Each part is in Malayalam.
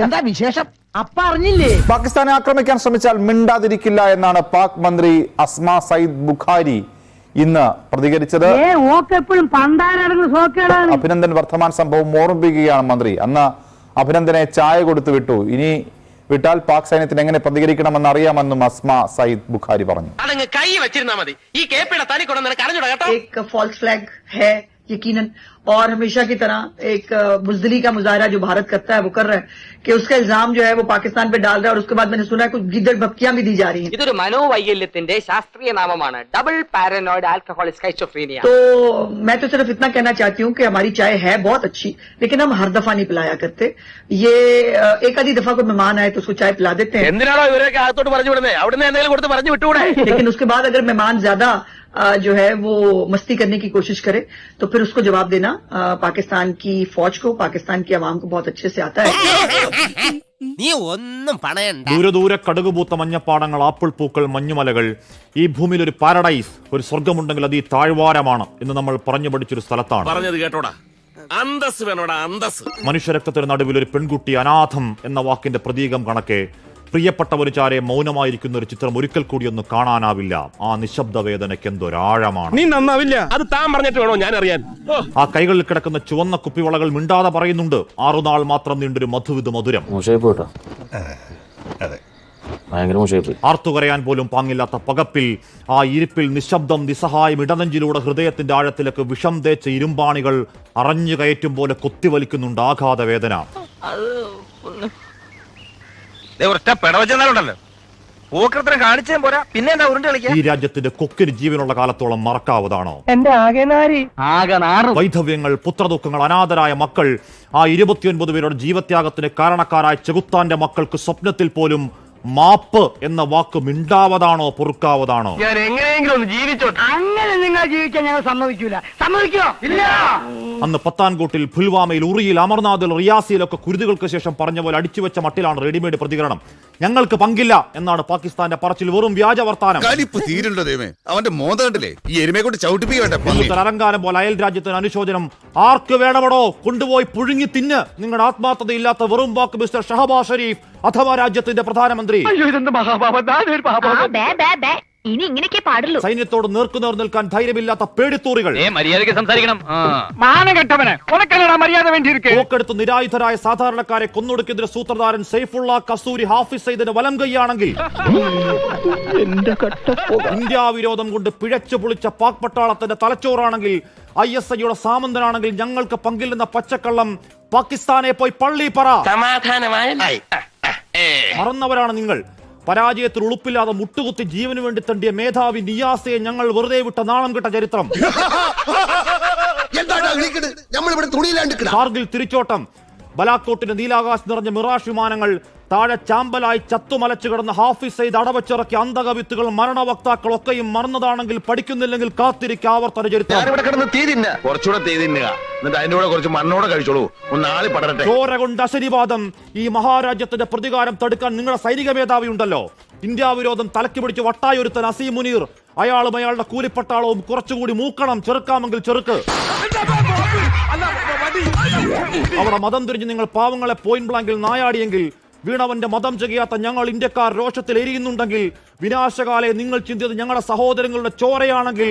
എന്താ വിശേഷം? അപ്പ അറിഞ്ഞില്ലേ? പാകിസ്ഥാനെ ആക്രമിക്കാൻ ശ്രമിച്ചാൽ മിണ്ടാതിരിക്കില്ല എന്നാണ് പാക് മന്ത്രി അസ്മ സയ്യിദ് ബുഖാരി ഇന്ന് പ്രതികരിച്ചത്. അഭിനന്ദൻ വർദ്ധമാൻ സംഭവം ഓർമ്മിപ്പിക്കുകയാണ് മന്ത്രി. അന്ന് അഭിനന്ദനെ ചായ കൊടുത്തു വിട്ടു. ഇനി വിട്ടാൽ പാക് സൈന്യത്തിന് എങ്ങനെ പ്രതികരിക്കണമെന്ന് അറിയാമെന്നും അസ്മ സയ്യിദ് ബുഖാരി പറഞ്ഞു. यकीनन और हमेशा की तरह एक बुज़दिली का मुजाहरा जो भारत करता है वो कर रहा है कि उसका इल्जाम जो है वो पाकिस्तान पे डाल रहा है और उसके बाद मैंने सुना है कुछ गिद्दड़ भपकियां भी दी जा रही हैं. ഇതൊരു മനോവൈകല്യത്തിന്റെ ശാസ്ത്രീയ നാമമാണ് ഡബിൾ പാരനോയിഡ് ആൽക്കഹോളിക് സ്കിസോफ्रेनिया. तो मैं तो सिर्फ इतना कहना चाहती हूँ कि हमारी चाय है बहुत अच्छी लेकिन हम हर दफा नहीं पिलाया करते. ये एक आधी दफा कोई मेहमान आए तो उसको चाय पिला देते हैं, लेकिन उसके बाद अगर मेहमान ज्यादा जो है वो मस्ती करने की कोशिश करे तो फिर उसको जवाब देना पाकिस्तान की फौज को, पाकिस्तान की आवाम को बहुत अच्छे से आता है. ദൂരെ ദൂരെ കടുകുപൂത്ത മഞ്ഞപ്പാടങ്ങൾ, ആപ്പിൾ പൂക്കൾ, മഞ്ഞുമലകൾ. ഈ ഭൂമിയിൽ ഒരു പാരഡൈസ്, ഒരു സ്വർഗമുണ്ടെങ്കിൽ അത് ഈ താഴ്വാരമാണ് എന്ന് നമ്മൾ പറഞ്ഞു പഠിച്ചൊരു സ്ഥലത്താണ്. പറഞ്ഞത് കേട്ടോടാ, അന്തസ് വേണോടാ, അന്തസ്. മനുഷ്യരക്തത്തിന് നടുവിൽ ഒരു പെൺകുട്ടി അനാഥം എന്ന വാക്കിന്റെ പ്രതീകം കണക്കെ പ്രിയപ്പെട്ടവരുചാരെ മൗനമായിരിക്കുന്ന ഒരു ചിത്രം ഒരിക്കൽ കൂടി ഒന്ന് കാണാനാവില്ല. ആ നിശബ്ദ വേദനയ്ക്ക് എന്തൊരാഴമാണ്. നീ നന്നാവില്ല, അത് താൻ പറഞ്ഞിട്ട് വേണോ ഞാൻ അറിയാൻ. ആ കൈകളിൽ കിടക്കുന്ന ചുവന്ന കുപ്പിവളകൾ മിണ്ടാതെ പറയുന്നുണ്ട്, 6 നാൾ മാത്രം നീണ്ടൊരു മധുവിധ മധുരം. ആർത്തുകരയാൻ പോലും പാങ്ങില്ലാത്ത പകപ്പിൽ, ആ ഇരിപ്പിൽ നിശബ്ദം നിസ്സഹായം ഇടനെഞ്ചിലൂടെ ഹൃദയത്തിന്റെ ആഴത്തിലേക്ക് വിഷം തേച്ച ഇരുമ്പാണികൾ അറഞ്ഞു കയറ്റും പോലെ കൊത്തിവലിക്കുന്നുണ്ട് ആഘാത വേദന. ഈ രാജ്യത്തിന്റെ കൊക്കിന് ജീവനുള്ള കാലത്തോളം മറക്കാവതാണോ? വൈധവ്യങ്ങൾ, പുത്രദുഃഖങ്ങൾ, അനാഥരായ മക്കൾ, ആ 29 പേരുടെ ജീവത്യാഗത്തിന് കാരണക്കാരായ ചെകുത്താന്റെ മക്കൾക്ക് സ്വപ്നത്തിൽ പോലും മാപ്പ് എന്ന വാക്ക് മിണ്ടാവതാണോ, പൊറുക്കാവതാണോ? ഞാൻ എങ്ങനെയെങ്കിലും ഒന്ന് ജീവിച്ചോട്ടെ. അങ്ങനെ നിങ്ങൾ ജീവിക്കാൻ ഞങ്ങൾ സമ്മതിക്കൂല. സമ്മതിക്കോ? ഇല്ല. അന്ന് പത്താൻകോട്ടിൽ, പുൽവാമയിൽ, ഉറിയിൽ, അമർനാഥിൽ, റിയാസിയിലൊക്കെ കുരുതുകൾക്ക് ശേഷം പറഞ്ഞ പോലെ അടിച്ചുവെച്ച മട്ടിലാണ് റെഡിമെയ്ഡ് പ്രതികരണം. ഞങ്ങൾക്ക് പങ്കില്ല എന്നാണ് പാകിസ്ഥാന്റെ പറച്ചിൽ. വെറും വ്യാജ വർത്താനം. അലങ്കാരം പോലെ അയൽ രാജ്യത്തിന് അനുശോചനം. ആർക്ക് വേണമടോ കൊണ്ടുപോയി പുഴുങ്ങി തിന്ന്. നിങ്ങളുടെ ആത്മാർത്ഥതയില്ലാത്ത വെറും വാക്ക് മിസ്റ്റർ ഷഹബാസ് ഷരീഫ് അഥവാ രാജ്യത്തിന്റെ പ്രധാനമന്ത്രി. സൈന്യത്തോട് നേർക്കുനേർ നിൽക്കാൻ ധൈര്യമില്ലാത്ത പേടിത്തൂറികൾ. പോക്കെടുത്ത് നിരായുധരായ സാധാരണക്കാരെ കൊന്നൊടുക്കിയതിന്റെ സൂത്രധാരൻ സൈഫുള്ള കസൂരി ഹാഫിസ് സയ്യിദിന് വലം കൈയാണെങ്കിൽ, ഇന്ത്യാ വിരോധം കൊണ്ട് പിഴച്ചു പൊളിച്ച പാക് പട്ടാളത്തിന്റെ തലച്ചോറാണെങ്കിൽ, ISIയുടെ സാമന്തനാണെങ്കിൽ ഞങ്ങൾക്ക് പങ്കില്ലെന്ന പച്ചക്കള്ളം പാകിസ്ഥാനെ പോയി പള്ളി പറ. മറന്നവരാണ് നിങ്ങൾ. പരാജയത്തിൽ ഉളുപ്പില്ലാതെ മുട്ടുകുത്തി ജീവന് വേണ്ടി തണ്ടിയ മേധാവി നിയാസയെ ഞങ്ങൾ വെറുതെ വിട്ട നാണം കിട്ട ചരിത്രം. കാർഗിൽ തിരിച്ചോട്ടം, ബലാക്കോട്ടിന്റെ നീലാകാശ് നിറഞ്ഞ മിറാഷ് വിമാനങ്ങൾ, താഴെ ചാമ്പലായി ചത്തുമലച്ചു കിടന്ന ഹാഫിസ് സയ്യിദ് അടവച്ചിറക്കിയ അന്തകവിത്തുകൾ, മരണവക്താക്കൾ ഒക്കെയും മറന്നതാണെങ്കിൽ പഠിക്കുന്നില്ലെങ്കിൽ കാത്തിരിക്കുക ആവർത്തന ചരിത്രം. ചോര കൊണ്ട് അശനിവാദം. ഈ മഹാരാജ്യത്തിന്റെ പ്രതികാരം തടുക്കാൻ നിങ്ങളുടെ സൈനിക മേധാവി ഉണ്ടല്ലോ. ഇന്ത്യ വിരോധം തലക്ക് പിടിച്ച് വട്ടായൊരുത്തൻ അസീം മുനീർ, അയാളും അയാളുടെ കൂലിപ്പട്ടാളവും കുറച്ചുകൂടി മൂക്കണം. ചെറുക്കാമെങ്കിൽ ചെറുക്ക്. അവിടെ മതം തിരിഞ്ഞ് നിങ്ങൾ പാവങ്ങളെ പോയിന്റ് ബ്ലാങ്കിൽ നായാടിയെങ്കിൽ, വീണവന്റെ മതം ചെയ്യാത്ത ഞങ്ങൾ ഇന്ത്യക്കാർ രോഷത്തിൽ എരിയുന്നുണ്ടെങ്കിൽ, വിനാശകാലെ നിങ്ങൾ ചിന്തിയത് ഞങ്ങളുടെ സഹോദരങ്ങളുടെ ചോരയാണെങ്കിൽ,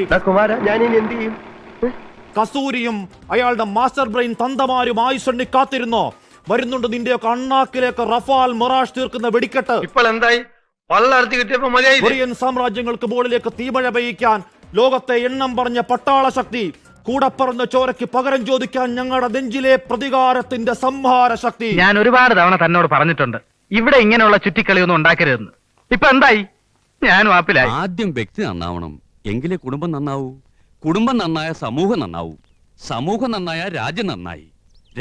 കസൂരിയും അയാളുടെ മാസ്റ്റർ ബ്രെയിൻ തന്തമാരും ആയുഷണ്ണി കാത്തിരുന്നോ? വരുന്നുണ്ട് നിന്റെയൊക്കെ അണ്ണാക്കിലേക്ക് റഫാൽ മിറാഷ് തീർക്കുന്ന വെടിക്കെട്ട്. കൊറിയൻ സാമ്രാജ്യങ്ങൾക്ക് മുകളിലേക്ക് തീമഴ പെയ്യിക്കാൻ ലോകത്തെ എണ്ണം പറഞ്ഞ പട്ടാള ശക്തി, കൂടെ പറഞ്ഞ ചോരയ്ക്ക് പകരം ചോദിക്കാൻ ഞങ്ങളുടെ നെഞ്ചിലെ പ്രതികാരത്തിന്റെ സംഹാര ശക്തി. ഞാൻ ഒരുപാട് തവണ തന്നോട് പറഞ്ഞിട്ടുണ്ട് ഇവിടെ ഇങ്ങനെയുള്ള ചുറ്റിക്കളിയൊന്നും ഉണ്ടാക്കരുതെന്ന്. ഇപ്പൊ എന്തായി? ഞാനും ആപ്പിലായി. ആദ്യം വ്യക്തി നന്നാവണം, എങ്കിലേ കുടുംബം നന്നാവൂ. കുടുംബം നന്നായ സമൂഹം നന്നാവൂ. സമൂഹം നന്നായ രാജ്യം നന്നായി.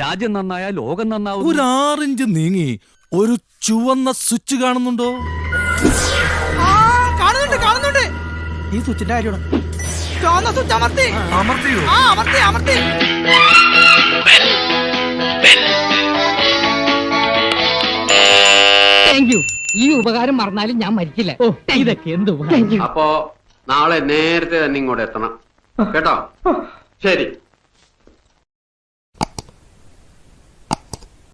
രാജ്യം നന്നായ ലോകം നന്നാവും. ഒരു 6 ഇഞ്ച് നീങ്ങി ഒരു ചുവന്ന സ്വിച്ച് കാണുന്നുണ്ടോ? കാണുന്നുണ്ട്. ഈ സ്വിച്ചിന്റെ കാര്യമാണ്. ഈ ഉപകാരം മറന്നാലും ഞാൻ മരിക്കില്ല. ഇതൊക്കെ എന്ത്? അപ്പോ നാളെ നേരത്തെ തന്നെ ഇങ്ങോട്ട് എത്തണം കേട്ടോ. ശരി.